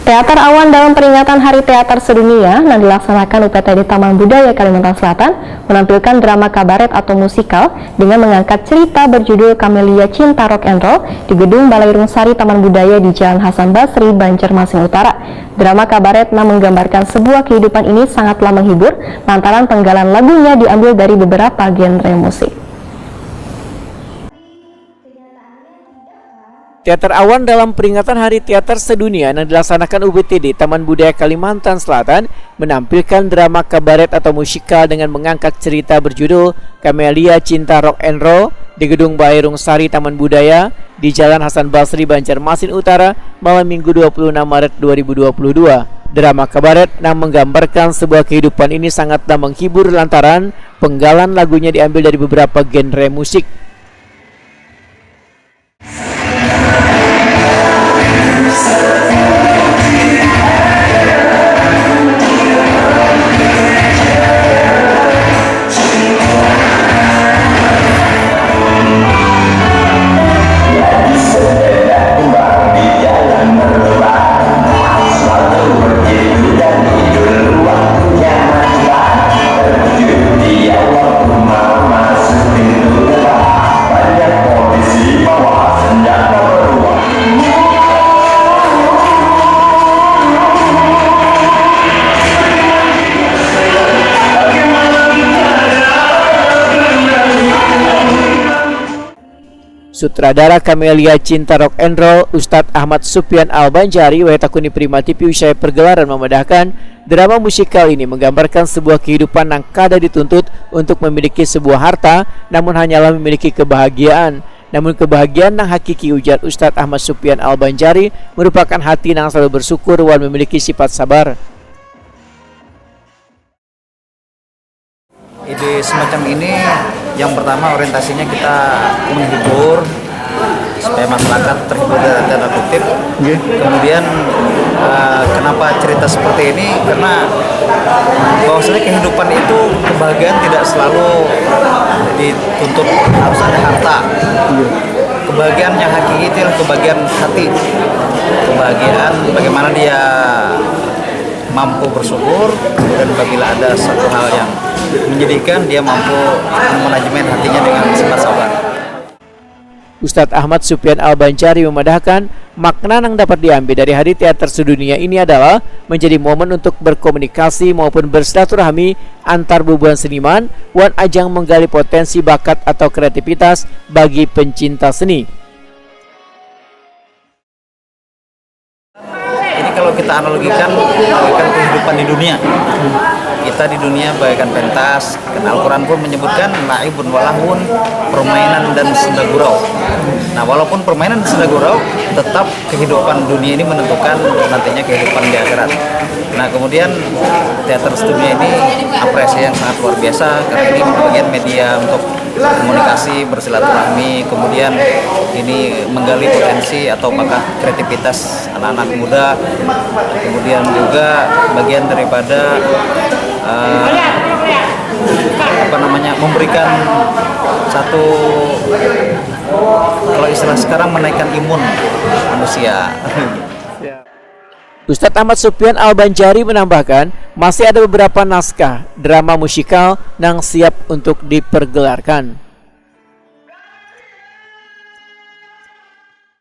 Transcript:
Teater Awan dalam peringatan Hari Teater Sedunia yang dilaksanakan UPT di Taman Budaya Kalimantan Selatan menampilkan drama kabaret atau musikal dengan mengangkat cerita berjudul Camellia Cinta Rock and Roll di Gedung Balai Rungsari Taman Budaya di Jalan Hasan Basri, Banjarmasin Utara. Drama kabaret yang menggambarkan sebuah kehidupan ini sangatlah menghibur lantaran penggalan lagunya diambil dari beberapa genre musik. Teater Awan dalam peringatan Hari Teater Sedunia yang dilaksanakan UPT di Taman Budaya Kalimantan Selatan menampilkan drama kabaret atau musikal dengan mengangkat cerita berjudul Camellia Cinta Rock and Roll di Gedung Balai Rungsari Taman Budaya di Jalan Hasan Basri, Banjarmasin Utara malam Minggu 26 Maret 2022. Drama kabaret yang menggambarkan sebuah kehidupan ini sangatlah menghibur lantaran penggalan lagunya diambil dari beberapa genre musik. Sutradara Camellia Cinta Rock and Roll Ustadz Ahmad Supyan Al-Banjari Wetakuni Prima TV usai pergelaran memedahkan drama musikal ini menggambarkan sebuah kehidupan yang kada dituntut untuk memiliki sebuah harta, namun hanyalah memiliki kebahagiaan. Namun kebahagiaan yang hakiki, ujar Ustadz Ahmad Supyan Al-Banjari, merupakan hati yang selalu bersyukur dan memiliki sifat sabar. Ide semacam ini yang pertama orientasinya kita menghibur supaya masyarakat terhibur dari tanda kutip. Kemudian kenapa cerita seperti ini? Karena bahwasanya kehidupan itu kebahagiaan tidak selalu dituntut harus ada harta. Kebahagiaan yang hakiki itu adalah kebahagiaan hati. Kebahagiaan bagaimana dia mampu bersyukur, dan apabila ada satu hal yang menyedihkan, dia mampu manajemen hatinya dengan sifat sabar. Ustadz Ahmad Supyan Al-Banjari memedahkan makna yang dapat diambil dari Hari Teater Sedunia ini adalah menjadi momen untuk berkomunikasi maupun bersilaturahmi antar bubuhan seniman wan ajang menggali potensi bakat atau kreativitas bagi pencinta seni. Ini kalau kita analogikan kehidupan di dunia. Kita di dunia bagaikan pentas, Al-Quran pun menyebutkan la'ibun walahun, permainan dan senda gurau. Nah, walaupun permainan dan senda gurau, tetap kehidupan dunia ini menentukan nantinya kehidupan di akhirat. Nah, kemudian teater sedunia ini apresiasi yang sangat luar biasa karena ini bagian media untuk komunikasi, bersilaturahmi, kemudian ini menggali potensi atau bakat kreativitas anak-anak muda, kemudian juga bagian daripada memberikan satu, kalau istilah sekarang, menaikkan imun manusia. Ustadz Ahmad Supyan Al-Banjari menambahkan masih ada beberapa naskah drama musikal yang siap untuk dipergelarkan.